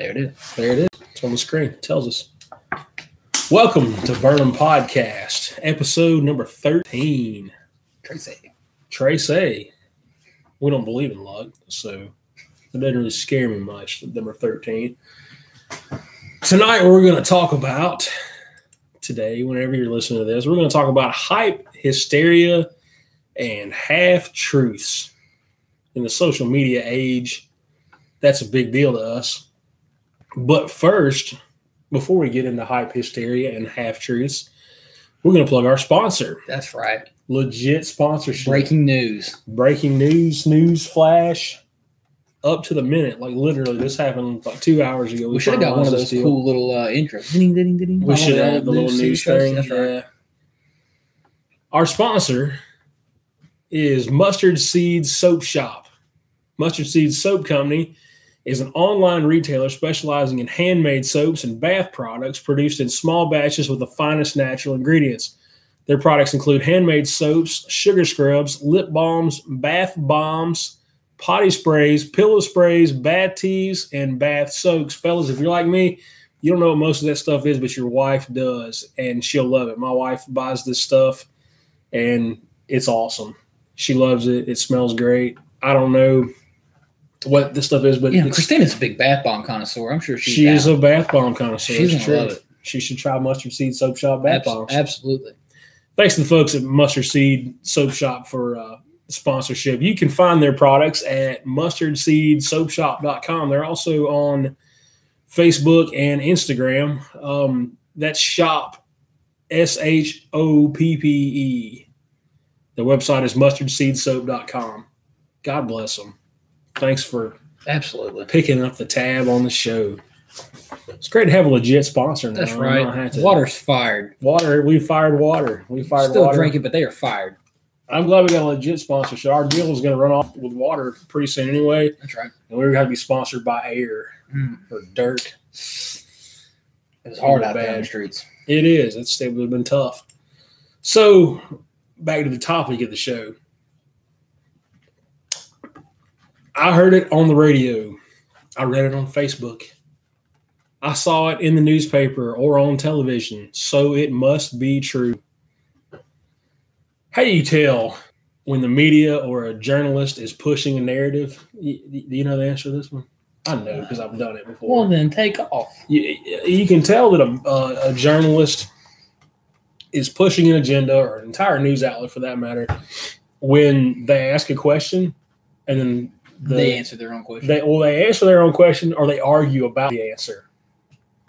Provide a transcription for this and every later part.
There it is. There it is. It's on the screen. It tells us. Welcome to Burnham Podcast, episode number 13. Tracy. We don't believe in luck, so it doesn't really scare me much, number 13. Tonight, we're going to talk about, today, whenever you're listening to this, we're going to talk about hype, hysteria, and half-truths. In the social media age, that's a big deal to us. But first, before we get into hype, hysteria, and half-truths, we're going to plug our sponsor. That's right. Legit sponsorship. Breaking news, news flash, up to the minute. Like, literally, this happened like 2 hours ago. We should have got one of those cool little intros. Ding. We should have the little news thing. That's right. Yeah. Our sponsor is Mustard Seed Soap Shop. Mustard Seed Soap Company is an online retailer specializing in handmade soaps and bath products produced in small batches with the finest natural ingredients. Their products include handmade soaps, sugar scrubs, lip balms, bath bombs, potty sprays, pillow sprays, bath teas, and bath soaks. Fellas, if you're like me, you don't know what most of that stuff is, but your wife does, and she'll love it. My wife buys this stuff, and it's awesome. She loves it. It smells great. I don't know what this stuff is, but Christina's a big bath bomb connoisseur. I'm sure she is a bath bomb connoisseur. She's going to love it. She should try Mustard Seed Soap Shop bath bombs. Absolutely. Thanks to the folks at Mustard Seed Soap Shop for sponsorship. You can find their products at mustardseedsoapshop.com. They're also on Facebook and Instagram. That's shop, SHOPPE. The website is mustardseedsoap.com. God bless them. Thanks for picking up the tab on the show. It's great to have a legit sponsor now. That's right. Water's fired. We fired water. Still drinking, but they are fired. I'm glad we got a legit sponsorship. Our deal is going to run off with water pretty soon anyway. That's right. And we're going to be sponsored by air or dirt. It's hard out there on the streets. It is. It would have been tough. So, back to the topic of the show. I heard it on the radio. I read it on Facebook. I saw it in the newspaper or on television, so it must be true. How do you tell when the media or a journalist is pushing a narrative? Do you know the answer to this one? I know because I've done it before. Well, then take off. You can tell that a journalist is pushing an agenda, or an entire news outlet for that matter, when they ask a question and then they answer their own question. They answer their own question or they argue about the answer,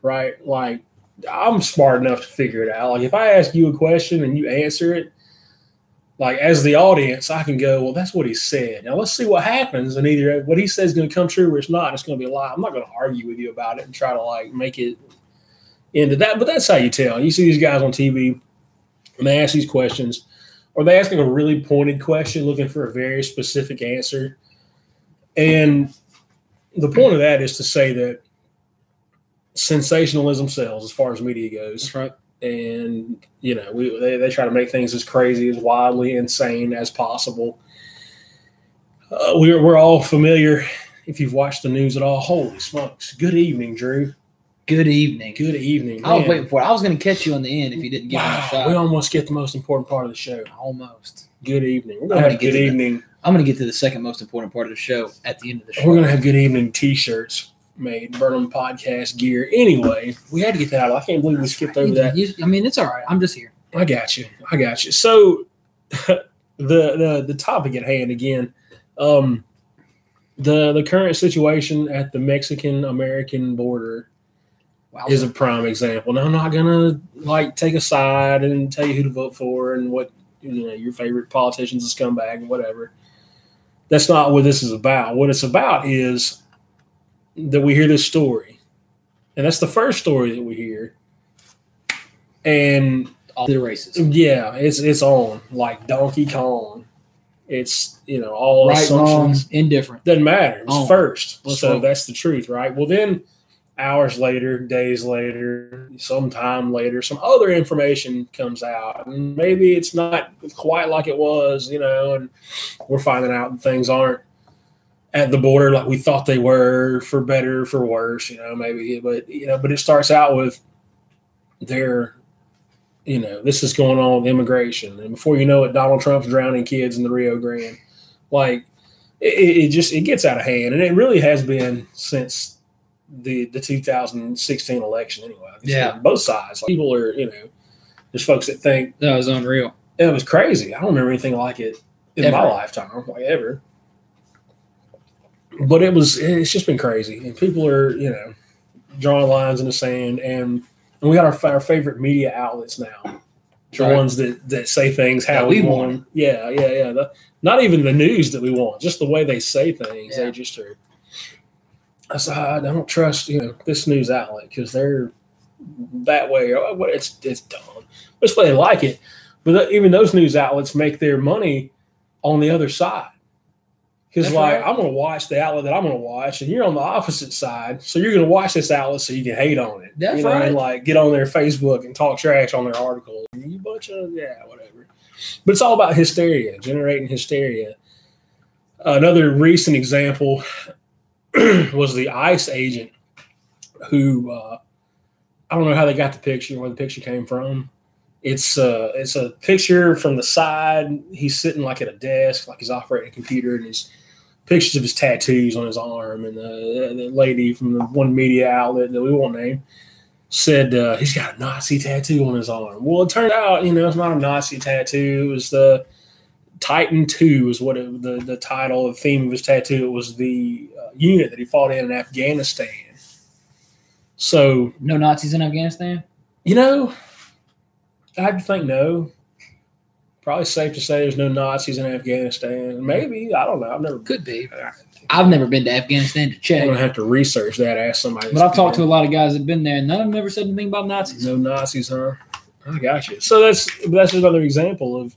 right? Like, I'm smart enough to figure it out. Like, if I ask you a question and you answer it, like, as the audience, I can go, well, that's what he said. Now, let's see what happens. And either what he says is going to come true or it's not. It's going to be a lie. I'm not going to argue with you about it and try to, like, make it into that. But that's how you tell. You see these guys on TV and they ask these questions, or they ask a really pointed question looking for a very specific answer. And the point of that is to say that sensationalism sells as far as media goes. That's right. And, they try to make things as crazy, as wildly insane as possible. We're all familiar, if you've watched the news at all. Holy smokes. Good evening, Drew. Good evening. Good evening. I was waiting for it. I was going to catch you on the end if you didn't give me a shot. We almost get the most important part of the show. Almost. Good evening. We're going to have good evening. I'm going to get to the second most important part of the show at the end of the show. We're going to have good evening T-shirts made, Burnham Podcast gear. Anyway, we had to get that out. I can't believe we skipped over that. It's all right. I'm just here. I got you. So the topic at hand again, the current situation at the Mexican-American border is a prime example. Now, I'm not going to take a side and tell you who to vote for and what your favorite politicians is scumbag and whatever. That's not what this is about. What it's about is that we hear this story, and that's the first story that we hear. And all the races, it's on like Donkey Kong. It's all right, assumptions, wrong, indifferent, doesn't matter. It's first, so wrong. That's the truth, right? Well, then hours later, days later, sometime later, some other information comes out. And maybe it's not quite like it was, and we're finding out that things aren't. at the border like we thought they were, for better, for worse, maybe. But it starts out with their, this is going on with immigration, and before you know it, Donald Trump's drowning kids in the Rio Grande. Like it gets out of hand, and it really has been since the 2016 election anyway. Yeah, both sides. Like, people are, there's folks that think that was unreal. It was crazy. I don't remember anything like it in my lifetime, like ever. But it's just been crazy, and people are, drawing lines in the sand, and we got our favorite media outlets now, the ones that say things how we want. Yeah. Not even the news that we want, just the way they say things. Yeah. They just are. I don't trust this news outlet because they're that way. It's dumb. That's why they like it. But even those news outlets make their money on the other side. Because, I'm going to watch the outlet that I'm going to watch, and you're on the opposite side, so you're going to watch this outlet so you can hate on it. That's right. And, get on their Facebook and talk trash on their articles. You bunch of, whatever. But it's all about hysteria, generating hysteria. Another recent example was the ICE agent who, I don't know how they got the picture, where the picture came from. It's a picture from the side. He's sitting at a desk, like he's operating a computer, and his pictures of his tattoos on his arm. And the lady from the one media outlet that we won't name said he's got a Nazi tattoo on his arm. Well, it turned out, it's not a Nazi tattoo. It was the Titan II is what the title, the theme of his tattoo. It was the unit that he fought in Afghanistan. So no Nazis in Afghanistan? I have to think no. Probably safe to say there's no Nazis in Afghanistan. Maybe. I don't know. Could be. I've never been to Afghanistan to check. I'm going to have to research that, ask somebody. But I've talked to a lot of guys that have been there, and none of them ever said anything about Nazis. No Nazis, huh? I got you. So that's another example of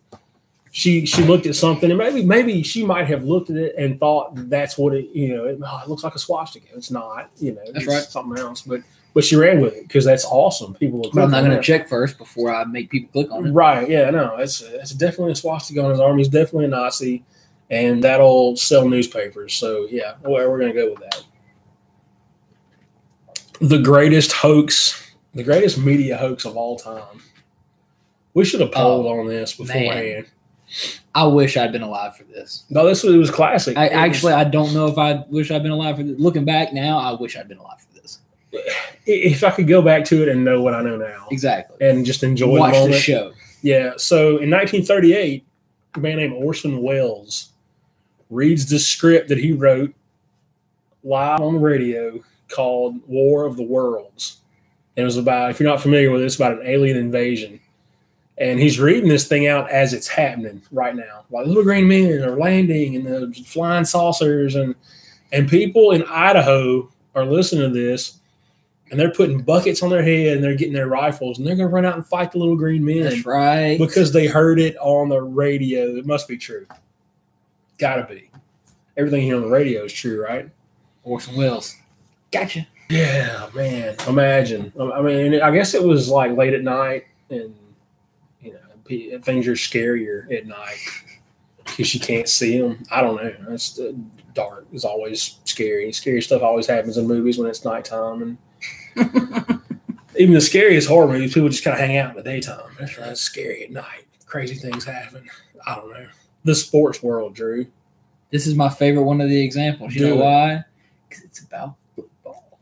she looked at something, and maybe she might have looked at it and thought that's what it, it looks like a swastika. It's not, that's right. Something else. But she ran with it because that's awesome. People will. But I'm not going to check first before I make people click on it. Right? Yeah. No. It's definitely a swastika on his arm. He's definitely a Nazi, and that'll sell newspapers. So yeah, we're going to go with that. The greatest media hoax of all time. We should have polled on this beforehand. Man. I wish I'd been alive for this. No, it was classic. I don't know if I wish I'd been alive for this. Looking back now, I wish I'd been alive for this. If I could go back to it and know what I know now. Exactly. And just enjoy Watch the moment. The show. Yeah. So in 1938, a man named Orson Welles reads the script that he wrote live on the radio called War of the Worlds. And it was about, if you're not familiar with it, it's about an alien invasion. And he's reading this thing out as it's happening right now. Like little green men are landing and the flying saucers. And people in Idaho are listening to this, and they're putting buckets on their head, and they're getting their rifles, and they're going to run out and fight the little green men. That's right. Because they heard it on the radio. It must be true. Got to be. Everything here on the radio is true, right? Orson Welles. Gotcha. Yeah, man. Imagine. I mean, I guess it was late at night, and things are scarier at night because you can't see them. I don't know. It's dark is always scary. Scary stuff always happens in movies when it's nighttime, and even the scariest horror movies, people just kind of hang out in the daytime. That's right. It's scary at night. Crazy things happen. I don't know. The sports world, Drew. This is my favorite one of the examples. You know why? Because it's about football.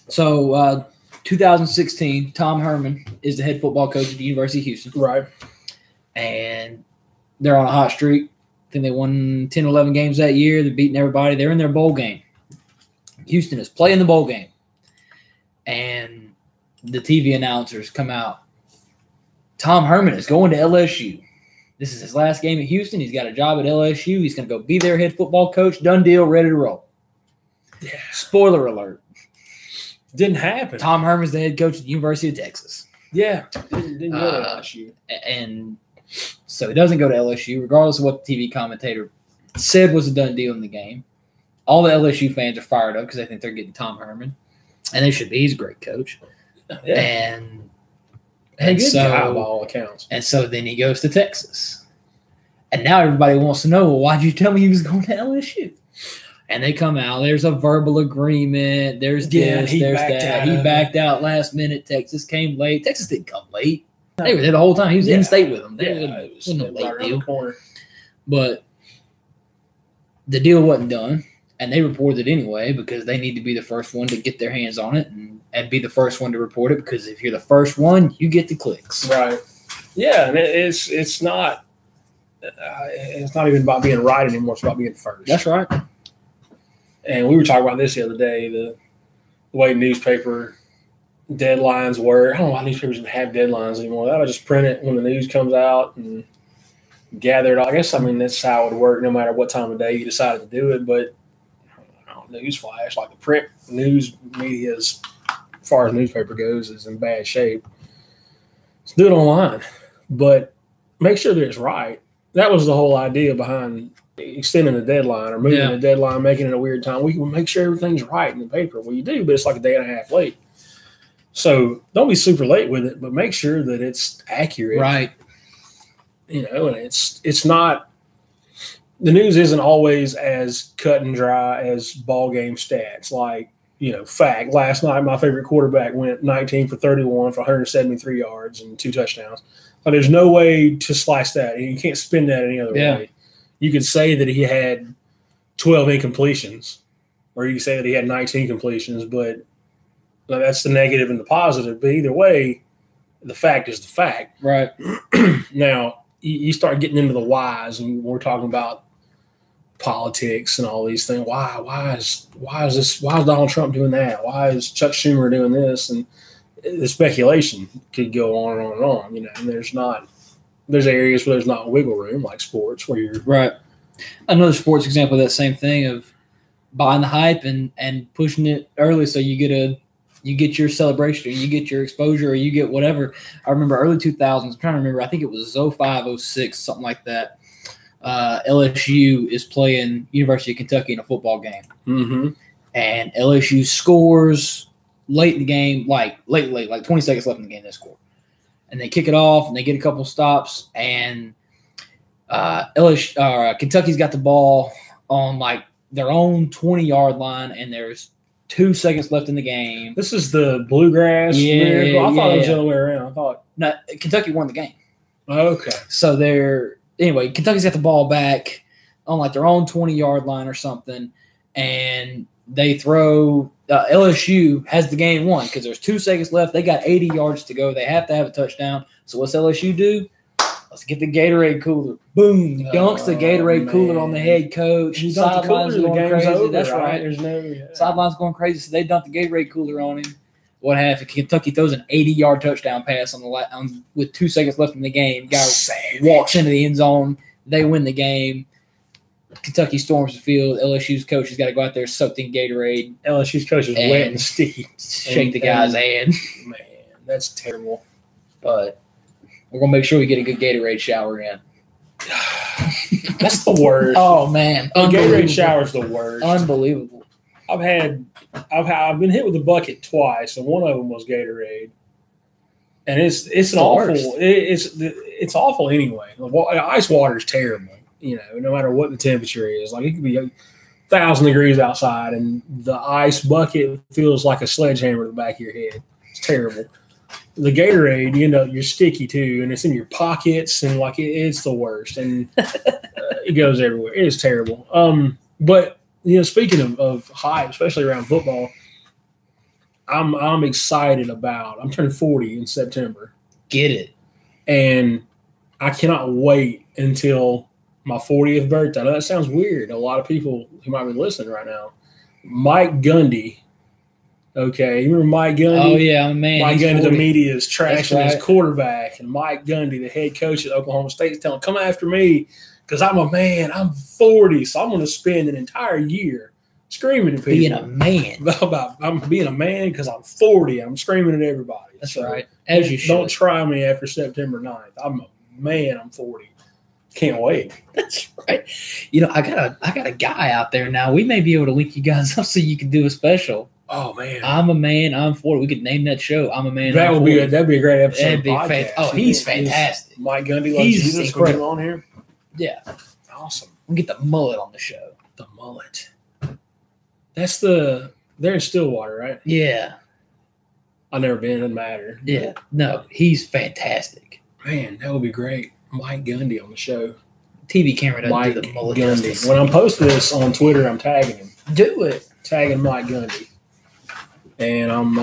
So, 2016, Tom Herman is the head football coach at the University of Houston. Right. And they're on a hot streak. I think they won 10, 11 games that year. They're beating everybody. They're in their bowl game. Houston is playing the bowl game. And the TV announcers come out. Tom Herman is going to LSU. This is his last game at Houston. He's got a job at LSU. He's going to go be their head football coach. Done deal, ready to roll. Yeah. Spoiler alert. Didn't happen. Tom Herman's the head coach at the University of Texas. Yeah. Didn't go to LSU. And so he doesn't go to LSU, regardless of what the TV commentator said was a done deal in the game. All the LSU fans are fired up because they think they're getting Tom Herman. And they should be. He's a great coach. Yeah. And good guy by all accounts. And so then he goes to Texas. And now everybody wants to know, well, why'd you tell me he was going to LSU? And they come out. There's a verbal agreement. There's this. There's that. He backed out last minute. Texas came late. Texas didn't come late. They were there the whole time. He was in state with them. It wasn't a late deal. But the deal wasn't done. And they reported it anyway because they need to be the first one to get their hands on it and be the first one to report it, because if you're the first one, you get the clicks. Right. Yeah, and it's not even about being right anymore. It's about being first. That's right. And we were talking about this the other day, the way newspaper deadlines were. I don't know why newspapers even have deadlines anymore. That would just print it when the news comes out and gather it all. I guess, that's how it would work no matter what time of day you decided to do it. But newsflash, like the print news media, as far as newspaper goes, is in bad shape. Let's do it online. But make sure that it's right. That was the whole idea behind extending the deadline or moving the deadline, making it a weird time. We can make sure everything's right in the paper. Well, you do, but it's like a day and a half late. So don't be super late with it, but make sure that it's accurate. Right. And it's not – the news isn't always as cut and dry as ball game stats. Like, fact, last night my favorite quarterback went 19 for 31 for 173 yards and 2 touchdowns. But there's no way to slice that, and you can't spin that any other way. You could say that he had 12 incompletions, or you could say that he had 19 completions, but that's the negative and the positive. But either way, the fact is the fact. Right. Now, you start getting into the whys, and we're talking about politics and all these things. Why is Donald Trump doing that? Why is Chuck Schumer doing this? And the speculation could go on and on and on. And there's areas where there's not wiggle room, like sports, where you're right. Another sports example of that same thing of buying the hype and pushing it early so you get your celebration, or you get your exposure, or you get whatever. I remember early 2000s. I'm trying to remember. I think it was 05, 06, something like that. LSU is playing University of Kentucky in a football game, and LSU scores late in the game, like 20 seconds left in the game. They score, and they kick it off, and they get a couple stops, and Kentucky's got the ball on like their own 20-yard line, and there's 2 seconds left in the game. This is the bluegrass miracle. I thought it was the other way around. No, Kentucky won the game. Okay. So Kentucky's got the ball back on like their own 20-yard line or something, and they throw LSU has the game won because there's 2 seconds left. They got 80 yards to go. They have to have a touchdown. So what's LSU do? Let's get the Gatorade cooler. Boom. Dunks the Gatorade cooler on the head coach. Sidelines going crazy. Over, that's right. There's sidelines going crazy. So they dump the Gatorade cooler on him. What happens? Kentucky throws an 80-yard touchdown pass with 2 seconds left in the game. Guy walks into the end zone. They win the game. Kentucky storms the field. LSU's coach has got to go out there soaked in Gatorade. LSU's coach is wet and sticky. Shake the guy's hand. Man, that's terrible. But we're going to make sure we get a good Gatorade shower in. That's the worst. Oh, man. The Gatorade shower's the worst. Unbelievable. I've been hit with a bucket twice, and one of them was Gatorade. And it's an awful. It's awful anyway. Ice water is terrible. No matter what the temperature is, like it could be 1,000 degrees outside, and the ice bucket feels like a sledgehammer in the back of your head. It's terrible. The Gatorade, you're sticky too, and it's in your pockets, and like it's the worst, and it goes everywhere. It is terrible. But speaking of hype, especially around football, I'm excited about. I'm turning 40 in September. Get it, and I cannot wait until my 40th birthday. I know that sounds weird. A lot of people who might be listening right now. Mike Gundy. Okay, you remember Mike Gundy? Oh, yeah, man. Mike Gundy, the media is trashing his quarterback. And Mike Gundy, the head coach at Oklahoma State, is telling him, come after me because I'm a man. I'm 40, so I'm going to spend an entire year screaming at people. Being a man. I'm being a man because I'm 40. I'm screaming at everybody. That's right. As you should. Don't try me after September 9th. I'm a man. I'm 40. Can't wait. That's right. I got a guy out there now. We may be able to link you guys up so you can do a special. Oh man, I'm a man. I'm 40. We could name that show. I'm a man. That'd be a great episode. That'd be podcast. He's fantastic. Mike Gundy, he's incredible on here. Yeah, awesome. We'll get the mullet on the show. The mullet. They're in Stillwater, right? Yeah. I've never been. It doesn't matter. Yeah. No, he's fantastic. Man, that would be great. Mike Gundy on the show. TV camera doesn't Mike do the mullet Gundy. justice. When I'm posting this on Twitter, I'm tagging him. Do it. Tagging Mike Gundy. And I'm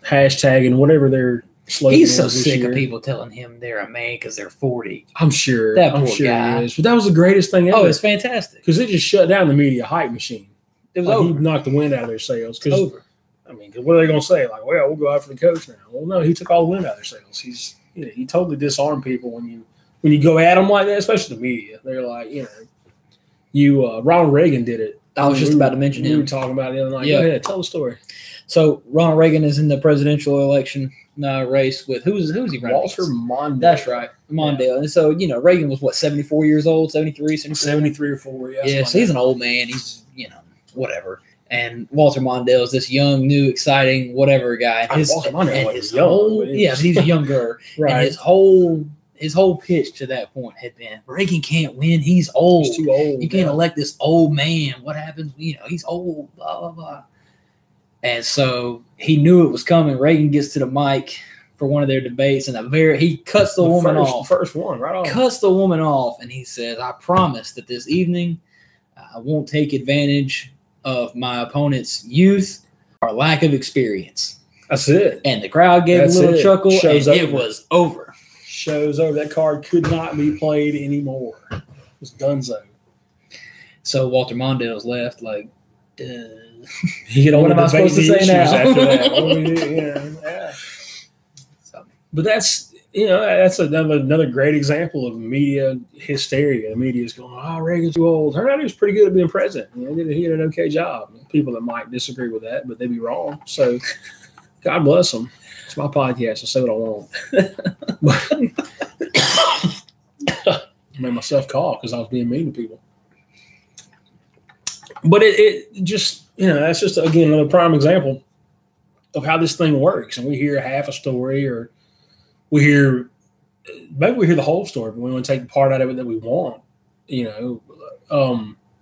hashtagging whatever their slogan He's so is this sick year. of people telling him they're a man because they're 40. I'm sure. That I'm poor sure guy. he is. But that was the greatest thing ever. Oh, it's fantastic. Because it just shut down the media hype machine. It was Like, he over. knocked the wind out of their sails. It's over. I mean, 'cause what are they going to say? Like, well, we'll go after the coach now. Well, no, he took all the wind out of their sails. He totally disarmed people when you go at them like that, especially the media. They're like, Ronald Reagan did it. I was just about to mention We were him. talking about it the other night. Yeah. Go ahead, tell the story. So Ronald Reagan is in the presidential election race with who's he running Walter against? Mondale. That's right, Mondale. And so Reagan was what 74 years old, 73, 74? 73 or 4. Yeah, so he's an old man. He's whatever. And Walter Mondale is this young, new, exciting, whatever guy. Walter Mondale was his young, whole but he's younger. Right. And his whole pitch to that point had been Reagan can't win. He's old. He's too old. You can't elect this old man. What happens? He's old. Blah blah blah. And so he knew it was coming. Reagan gets to the mic for one of their debates, and he cuts the woman off. First one, right off. Cuts the woman off, and he says, "I promise that this evening I won't take advantage of my opponent's youth or lack of experience." That's it. And the crowd gave That's a little it. chuckle, Show's and it over. was over. Show's over. That card could not be played anymore. It was donezo. So Walter Mondale's left like, duh. He could only What am I debate supposed to the say issues now? after that. What do we do? Yeah. So, But that's another great example of media hysteria. The media is going, "Oh, Reagan's too old." Turned out he was pretty good at being president. He did an okay job. People that might disagree with that, but they'd be wrong. So, God bless them. It's my podcast. I say what I want. I made myself cough because I was being mean to people. But it just, that's just, again, another prime example of how this thing works. And we hear half a story, or maybe we hear the whole story, but we want to take the part out of it that we want.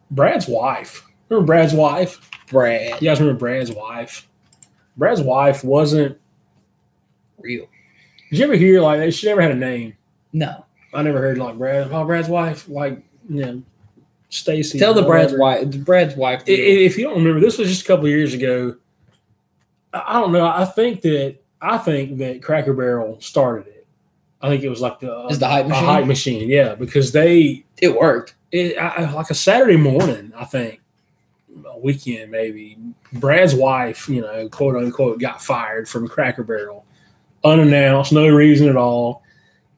Brad's wife. Remember Brad's wife? Brad. You guys remember Brad's wife? Brad's wife wasn't Real. Did you ever hear, she never had a name? No. I never heard, Brad's wife, Stacy. Tell the Brad's whatever. wife. Brad's wife. If you don't remember, this was just a couple of years ago. I don't know. I think that Cracker Barrel started it. I think it was like Is the hype machine? hype machine, yeah, because It worked. like a Saturday morning, I think, a weekend maybe, Brad's wife, quote unquote, got fired from Cracker Barrel, unannounced, no reason at all.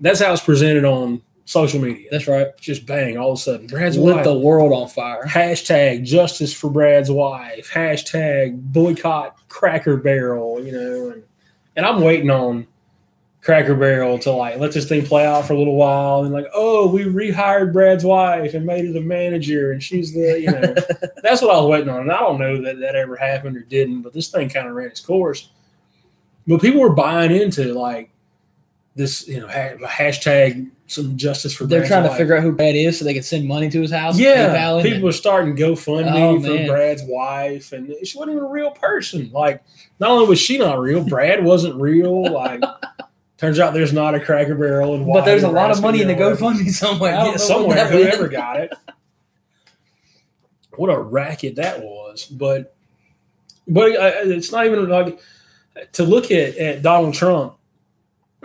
That's how it's presented on social media. That's right. Just bang, all of a sudden, Brad's Lit wife. the world on fire. Hashtag justice for Brad's wife. Hashtag boycott Cracker Barrel, and I'm waiting on Cracker Barrel to let this thing play out for a little while, and we rehired Brad's wife and made her the manager, and she's the that's what I was waiting on. And I don't know that ever happened or didn't, but this thing kind of ran its course. But people were buying into this, hashtag some justice for They're Brad's trying to wife. figure out who Brad is so they can send money to his house. Yeah, PayPal him, people are starting GoFundMe for man. Brad's wife, and she wasn't even a real person. Not only was she not real, Brad wasn't real. Turns out there's not a Cracker Barrel in but there's a lot of Nebraska, money in the whatever. GoFundMe somewhere. I don't know what Somewhere, that whoever is. got it. What a racket that was! But it's not even to look at Donald Trump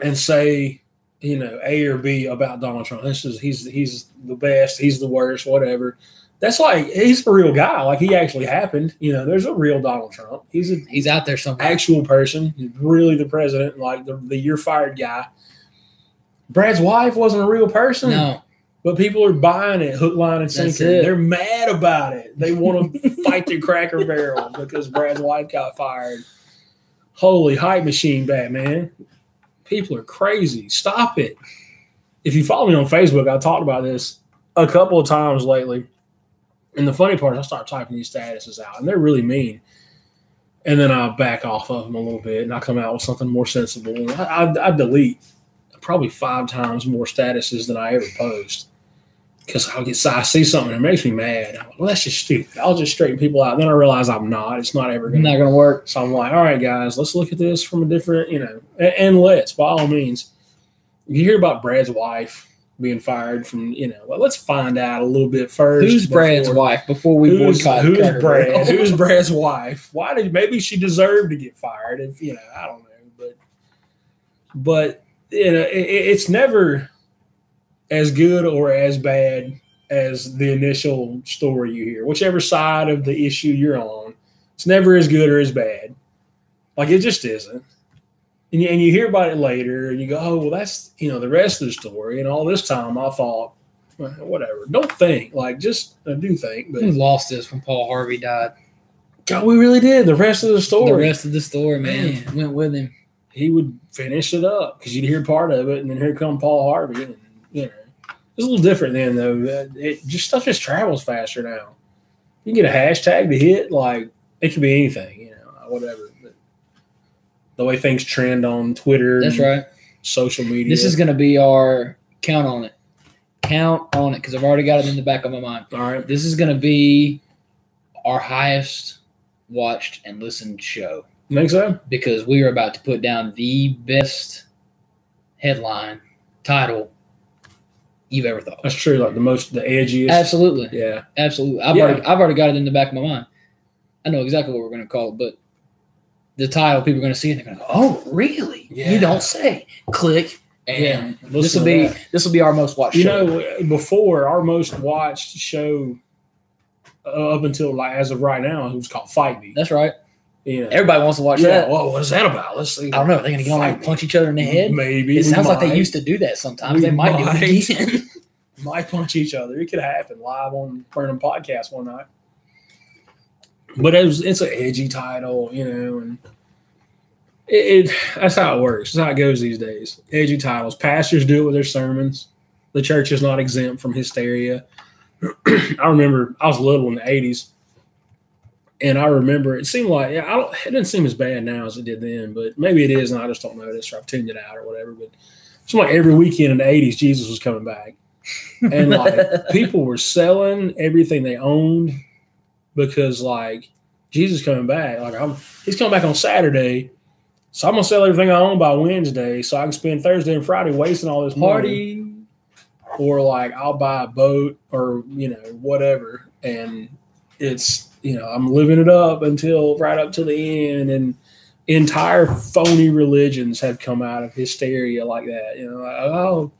and say, A or B about Donald Trump. He's the best, he's the worst, whatever. That's he's a real guy. He actually happened. There's a real Donald Trump. He's out there somewhere. Actual person. He's really the president, the you're fired guy. Brad's wife wasn't a real person. No. But people are buying it, hook, line, and That's sinker. it. They're mad about it. They want to fight the Cracker Barrel because Brad's wife got fired. Holy hype machine, Batman. People are crazy. Stop it. If you follow me on Facebook, I talked about this a couple of times lately. And the funny part is I start typing these statuses out, and they're really mean. And then I back off of them a little bit, and I come out with something more sensible. And I delete probably 5 times more statuses than I ever post. because I see something that makes me mad. I'm like, well, that's just stupid. I'll just straighten people out. Then I realize I'm not. It's not ever going to work. So I'm like, all right, guys, let's look at this from a different, and let's, by all means. You hear about Brad's wife being fired from, let's find out a little bit first. Who's Brad's wife before we boycott? Who's Brad? Who's Brad's wife? Maybe she deserved to get fired? If I don't know, but it's never as good or as bad as the initial story you hear. Whichever side of the issue you're on, it's never as good or as bad. Like, it just isn't. And you hear about it later, and you go, oh, well, that's, the rest of the story. And all this time I thought, well, whatever. Don't think. Like, just do think. But we lost this when Paul Harvey died. God, we really did. The rest of the story. The rest of the story, man. Went with him. He would finish it up because you'd hear part of it, and then here come Paul Harvey. And, it's a little different then, though. Stuff just travels faster now. You can get a hashtag to hit, like, it could be anything, whatever. But the way things trend on Twitter. That's right. Social media. This is going to be our count on it. Count on it, because I've already got it in the back of my mind. All right. This is going to be our highest watched and listened show. You think so? Because we are about to put down the best headline title you've ever thought. That's true. Like the edgiest. Absolutely. Yeah. Absolutely. I've already got it in the back of my mind. I know exactly what we're going to call it, but the title, people are going to see it and they're going to go, oh, really? Yeah. You don't say. Click. And this will be our most watched show. Before, our most watched show up until as of right now, it was called Fight Me. That's right. Everybody wants to watch that. Well, what is that about? Let's see. I don't know. Are they going to go and punch each other in the head? Maybe. It sounds like they used to do that sometimes. They might do it again. Might punch each other. It could happen live on Burnham Podcast one night. But it's an edgy title, and that's how it works. That's how it goes these days. Edgy titles. Pastors do it with their sermons. The church is not exempt from hysteria. I remember I was little in the 80s. And I remember it seemed like it didn't seem as bad now as it did then, but maybe it is, and I just don't notice, or I've tuned it out or whatever. But it seemed like every weekend in the 80s, Jesus was coming back, and like people were selling everything they owned because like Jesus coming back. Like he's coming back on Saturday, so I'm gonna sell everything I own by Wednesday, so I can spend Thursday and Friday wasting all this money. Or like I'll buy a boat or whatever, and it's. I'm living it up right up to the end, and entire phony religions have come out of hysteria like that.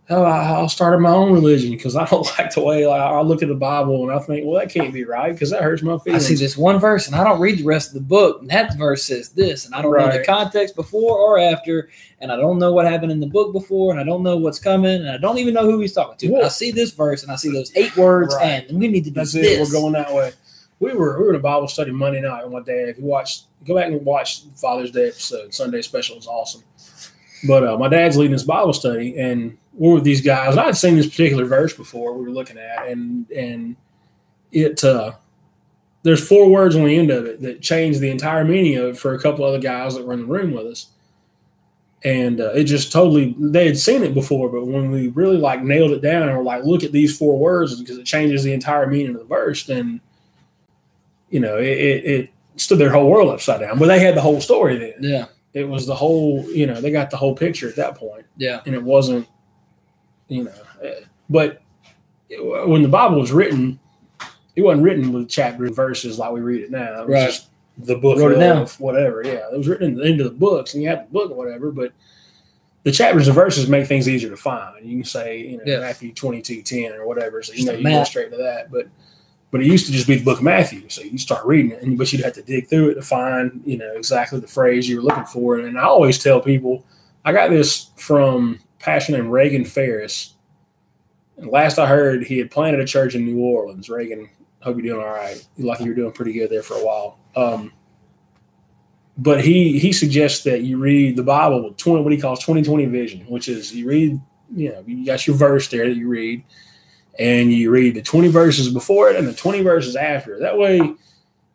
I'll start my own religion because I don't like the way I look at the Bible and I think, well, that can't be right because that hurts my feelings. I see this one verse and I don't read the rest of the book, and that verse says this, and I don't know the context before or after, and I don't know what happened in the book before, and I don't know what's coming, and I don't even know who he's talking to. Well, I see this verse and I see those 8 words, and we need to do this. That's it. We're going that way. We were in a Bible study Monday night with my dad. If you go back and watch Father's Day episode, Sunday special is awesome. But my dad's leading this Bible study, and we're with these guys. I had seen this particular verse before we were looking at, and it there's 4 words on the end of it that changed the entire meaning of it for a couple other guys that were in the room with us. And it just totally, they had seen it before, but when we really like nailed it down and were like, look at these 4 words because it changes the entire meaning of the verse, then, it stood their whole world upside down. But they had the whole story then. Yeah. It was the whole, they got the whole picture at that point. Yeah. And it wasn't, but when the Bible was written, it wasn't written with chapter and verses like we read it now. It was just the book of whatever. Yeah. It was written in the end of the books, and you have the book or whatever, but the chapters and verses make things easier to find. You can say, Matthew 22:10 or whatever. So, you go straight to that. But it used to just be the book of Matthew. So you start reading it, but you'd have to dig through it to find, exactly the phrase you were looking for. And I always tell people, I got this from a pastor named Reagan Ferris. And last I heard, he had planted a church in New Orleans. Reagan, hope you're doing all right. Like you were doing pretty good there for a while. But he suggests that you read the Bible with what he calls 20/20 vision, which is you read, you got your verse there that you read, and you read the 20 verses before it and the 20 verses after. That way,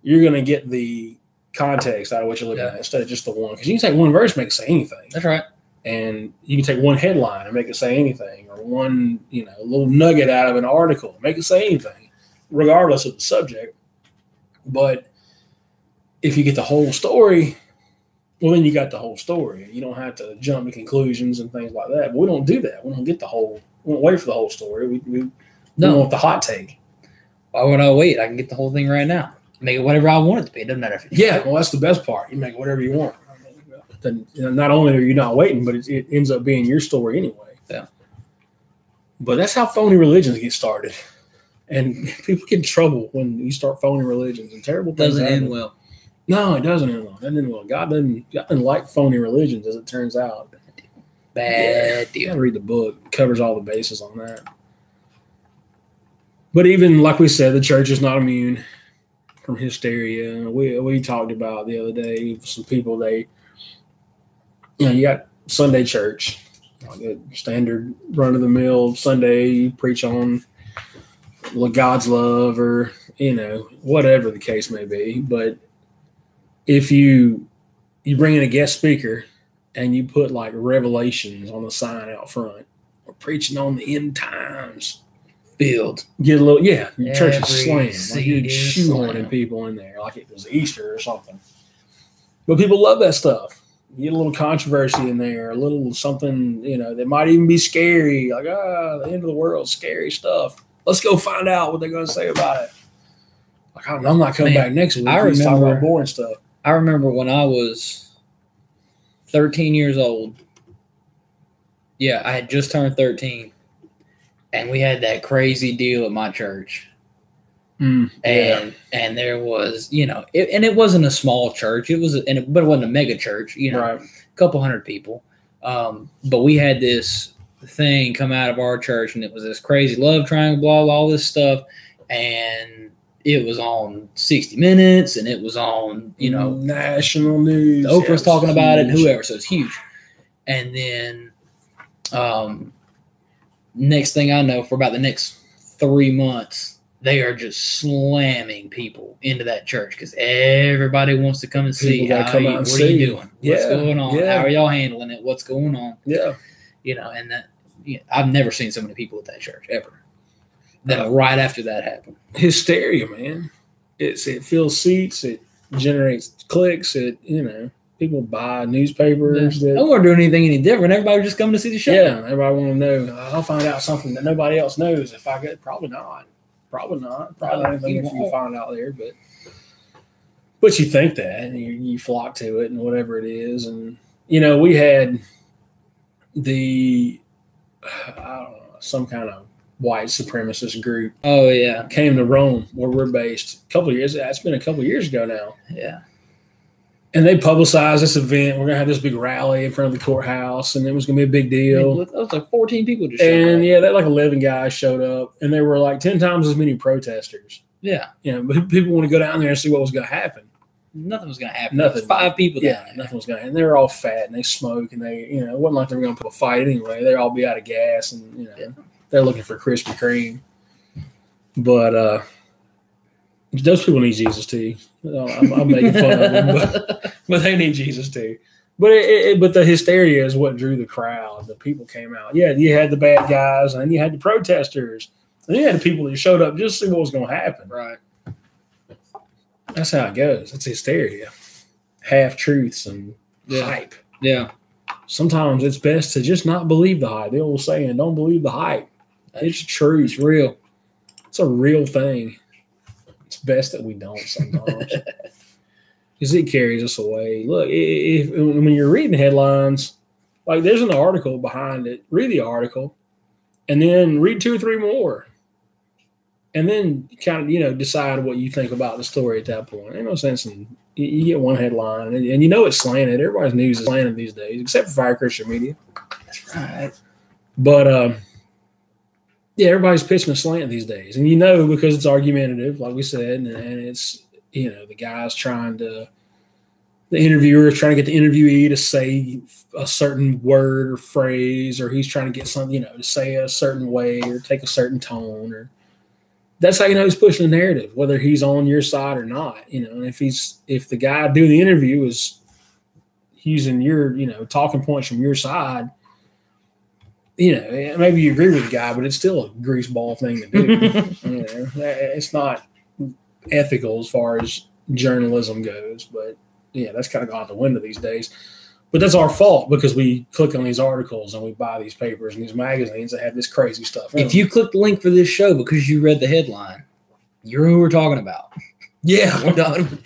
you're going to get the context out of what you're looking at instead of just the one. Because you can say one verse makes say anything. That's right. And you can take one headline and make it say anything, or one, little nugget out of an article, make it say anything, regardless of the subject. But if you get the whole story, well, then you got the whole story. You don't have to jump to conclusions and things like that. But we don't do that. We don't get we don't wait for the whole story. We want the hot take. Why would I wait? I can get the whole thing right now. Make it whatever I want it to be. It doesn't matter if it's well, that's the best part. You make it whatever you want. Then not only are you not waiting, but it ends up being your story anyway. Yeah. But that's how phony religions get started. And people get in trouble when you start phony religions, and terrible things doesn't happen. end well. No, it doesn't end well. It doesn't end well. God doesn't like phony religions, as it turns out. Bad deal. You gotta read the book. It covers all the bases on that. But even like we said, the church is not immune from hysteria. We talked about the other day some people you got Sunday church, like a standard run of the mill Sunday. You preach on God's love, or whatever the case may be. But if you bring in a guest speaker and you put like Revelations on the sign out front, we're preaching on the end times. Build. Get a little, your church is slammed. Like you're shoehorning slammed. people in there like it was Easter or something. But people love that stuff. You get a little controversy in there, a little something, that might even be scary. Like, the end of the world, scary stuff. Let's go find out what they're going to say about it. Like, I'm not coming back next week. I remember talking about boring stuff. I remember when I was 13 years old. Yeah, I had just turned 13. And we had that crazy deal at my church. And there was, it wasn't a small church. It was, but it wasn't a mega church. Right. A couple hundred people. But we had this thing come out of our church, and it was this crazy love triangle, blah, blah, all this stuff, and it was on 60 Minutes, and it was on, national news. Oprah's talking about it, and whoever. So it's huge. And then, next thing I know, for about the next 3 months, they are just slamming people into that church because everybody wants to come and see what are you doing? What's going on? Yeah. How are y'all handling it? What's going on? Yeah. And that I've never seen so many people at that church ever. Then right after that happened. Hysteria, man. It fills seats, it generates clicks, people buy newspapers. I wasn't doing anything any different. Everybody was just coming to see the show. Yeah, everybody want to know. I'll find out something that nobody else knows if I get. Probably not. Probably not anything if you find out there, but you think that, and you flock to it, and whatever it is, and we had some kind of white supremacist group. Oh yeah, came to Rome where we're based. It's been a couple of years ago now. Yeah. And they publicized this event. We're going to have this big rally in front of the courtwant, and it was going to be a big deal. That was like 14 people just showed and up. Yeah, that like 11 guys showed up, and there were like 10 times as many protesters. Yeah. But people want to go down there and see what was going to happen. Nothing was going to happen. Nothing. 5 people down there. Nothing was going to happen. And they were all fat, and they smoke, and they, it wasn't like they were going to put a fight anyway. They'd all be out of gas, and, they're looking for Krispy Kreme. But those people need Jesus too. I'm making fun of them, but they need Jesus too. But the hysteria is what drew the crowd. The people came out. Yeah, you had the bad guys, and then you had the protesters, and you had the people that showed up just to see what was going to happen. Right. That's how it goes. It's hysteria, half truths, and hype. Yeah. Sometimes it's best to just not believe the hype. The old saying, "Don't believe the hype." It's true. It's real. It's a real thing. It's best that we don't sometimes. Because it carries us away. Look, when you're reading headlines, like there's an article behind it. Read the article, and then read 2 or 3 more, and then kind of decide what you think about the story at that point. Ain't no sense in you get one headline, and it's slanted. Everybody's news is slanted these days, except for Fire Christian Media. That's right. But everybody's pitching a slant these days, and because it's argumentative, like we said, and it's the guy's the interviewer is trying to get the interviewee to say a certain word or phrase, or he's trying to get something, to say a certain way or take a certain tone, or that's how he's pushing the narrative, whether he's on your side or not, and if the guy doing the interview is, using your, talking points from your side, maybe you agree with the guy, but it's still a greaseball thing to do. It's not ethical as far as journalism goes, but yeah, that's kind of gone out the window these days. But that's our fault because we click on these articles and we buy these papers and these magazines that have this crazy stuff. If you click the link for this show because you read the headline, you're who we're talking about. Yeah,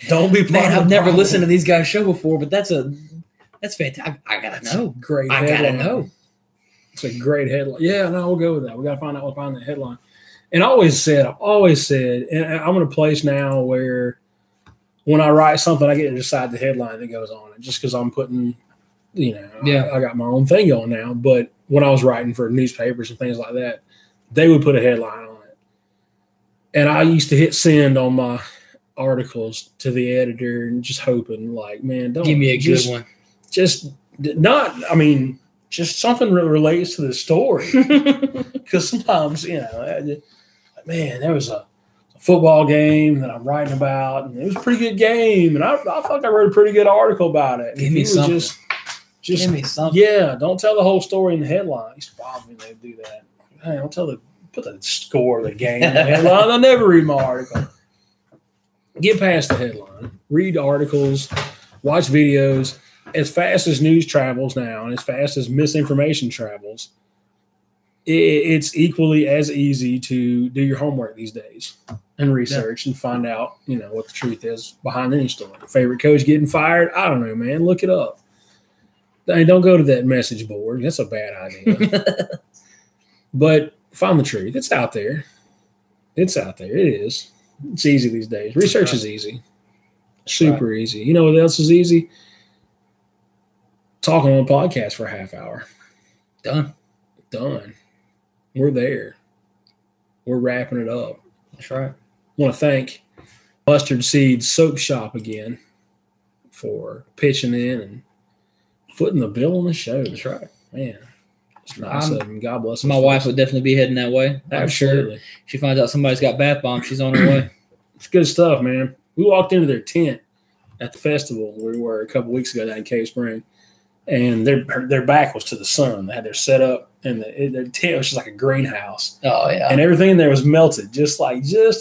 don't be. Man, I've never listened to these guys' show before, but that's fantastic. I gotta know. Great. I gotta know. It's a great headline. Yeah, no, we'll go with that. We gotta find out what's behind that headline. And I've always said, and I'm in a place now where when I write something, I get to decide the headline that goes on it, just because I'm putting, I got my own thing going now. But when I was writing for newspapers and things like that, they would put a headline on it, and I used to hit send on my articles to the editor and just hoping, like, man, don't give me a good one. Just something that relates to the story. Because sometimes, man, there was a football game that I'm writing about, and it was a pretty good game, and I felt like I wrote a pretty good article about it. Give me something. Just give me something. Yeah, don't tell the whole story in the headline. It used to bother me when they do that. Hey, don't put the score of the game in the headline. I'll never read my article. Get past the headline. Read articles. Watch videos. As fast as news travels now and as fast as misinformation travels, it's equally as easy to do your homework these days and research and find out, what the truth is behind any story. Favorite coach getting fired? I don't know, man. Look it up. Hey, don't go to that message board. That's a bad idea. But find the truth. It's out there. It's out there. It is. It's easy these days. Research is easy. Super easy. You know what else is easy? Talking on a podcast for a half hour. Done. We're there. We're wrapping it up. That's right. I want to thank Mustard Seed Soap Shop again for pitching in and footing the bill on the show. That's right. Man, it's nice of them. God bless them. My wife would definitely be heading that way. Absolutely. I'm sure she finds out somebody's got bath bombs, she's on her way. It's good stuff, man. We walked into their tent at the festival we were a couple weeks ago down in Cave Spring, and their back was to the sun. They had their setup, and their tent was just like a greenhouse. Oh, yeah. And everything in there was melted, just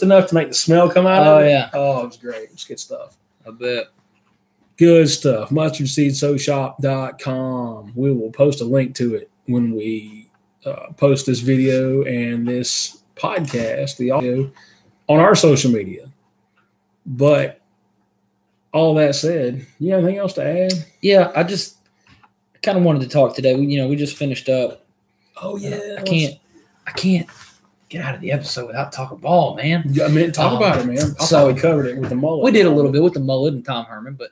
enough to make the smell come out of it. Oh, yeah. Oh, it was great. It's good stuff. I bet. Good stuff. MustardSeedSoapShop.com. We will post a link to it when we post this video and this podcast, the audio, on our social media. But all that said, you have anything else to add? Yeah, I kind of wanted to talk today. We just finished up. Oh, yeah. I can't get out of the episode without talking ball, man. Yeah, talk about it, man. I thought we covered it with the mullet. We did a little bit with the mullet and Tom Herman, but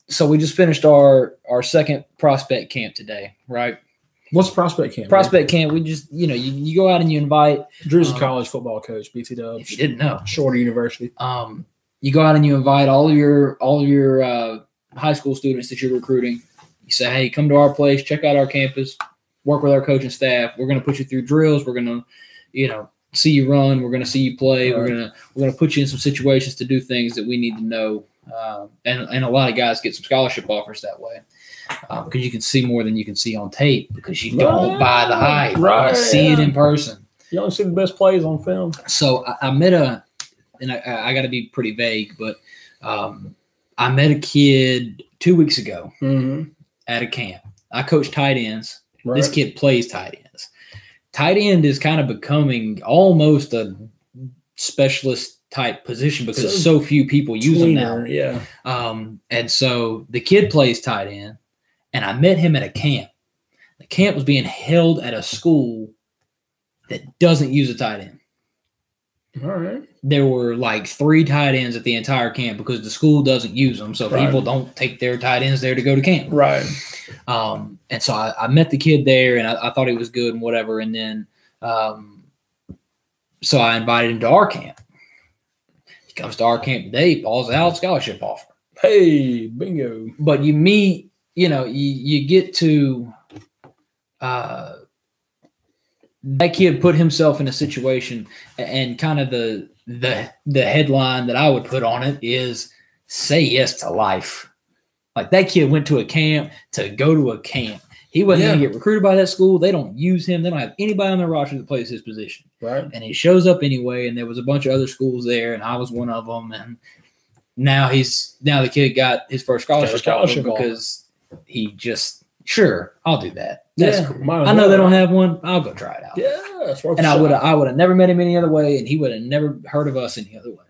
so we just finished our second prospect camp today, right? What's prospect camp? Prospect camp, we just, you go out and you invite. Drew's a college football coach, BT Dubs. If you didn't know. Shorter University. You go out and you invite all of your high school students that you're recruiting. You say, hey, come to our place, check out our campus, work with our coaching staff. We're going to put you through drills. We're going to, see you run. We're going to see you play. Right. We're going to put you in some situations to do things that we need to know. And a lot of guys get some scholarship offers that way. Because you can see more than you can see on tape because you don't buy the hype. Right. You see it in person. You only see the best plays on film. So I met and I got to be pretty vague, but I met a kid 2 weeks ago at a camp. I coach tight ends. Right. This kid plays tight ends. Tight end is kind of becoming almost a specialist type position because so few people use them now. Yeah. And so the kid plays tight end. And I met him at a camp. The camp was being held at a school that doesn't use a tight end. All right. There were like 3 tight ends at the entire camp because the school doesn't use them. So people don't take their tight ends there to go to camp. Right. And so I met the kid there and I thought he was good and whatever. And then so I invited him to our camp. He comes to our camp today. Paul's out, scholarship offer. Hey, bingo. But you meet. You get to that kid put himself in a situation, and kind of the headline that I would put on it is "Say yes to life." Like that kid went to a camp to go to a camp. He wasn't going to get recruited by that school. They don't use him. They don't have anybody on their roster that plays his position. Right. And he shows up anyway. And there was a bunch of other schools there, and I was one of them. And now the kid got his first scholarship because he just I'll do that. That's cool. I know they don't have one. I'll go try it out. Yeah, that's and I would have never met him any other way, and he would have never heard of us any other way.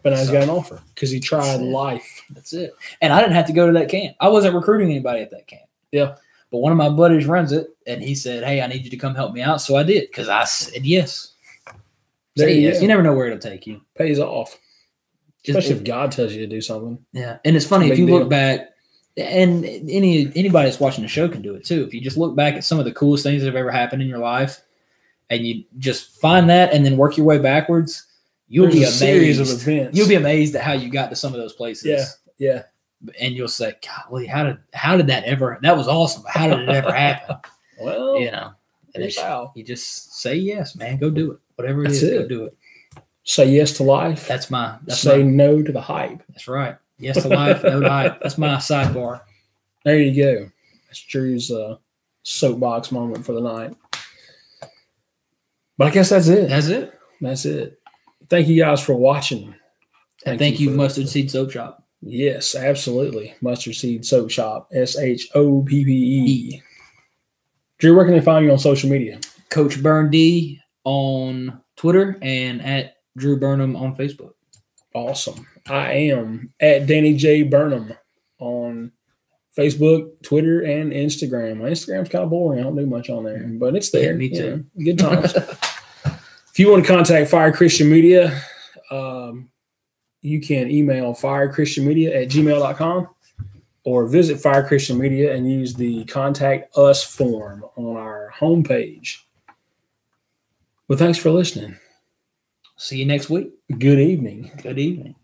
But now he's got an offer because he tried life. That's it. And I didn't have to go to that camp. I wasn't recruiting anybody at that camp. Yeah. But one of my buddies runs it, and he said, "Hey, I need you to come help me out." So I did because I said yes. Say yes. You never know where it'll take you. Pays off. Especially if God tells you to do something. Yeah. And it's funny if you look back, and anybody that's watching the show can do it too. If you just look back at some of the coolest things that have ever happened in your life, and you just find that and then work your way backwards, you'll be amazed. Series of events. You'll be amazed at how you got to some of those places. Yeah. Yeah. And you'll say, "Golly, how did that ever? That was awesome. How did it ever happen?" Well, you just say yes, man. Go do it. Whatever it is, go do it. Say yes to life. Say no to the hype. That's right. Yes to life, no to hype. That's my sidebar. There you go. That's Drew's soapbox moment for the night. But I guess that's it. That's it. Thank you guys for watching. Thank you, Mustard Seed Soap Shop. Yes, absolutely. Mustard Seed Soap Shop. SHOPPE. Drew, where can they find you on social media? Coach Burn D on Twitter and at Drew Burnham on Facebook. Awesome. I am at Danny J. Burnham on Facebook, Twitter, and Instagram. My Instagram's kind of boring. I don't do much on there, but it's there. Yeah, me too. Good times. If you want to contact Fire Christian Media, you can email firechristianmedia@gmail.com or visit Fire Christian Media and use the Contact Us form on our homepage. Well, thanks for listening. See you next week. Good evening. Good evening.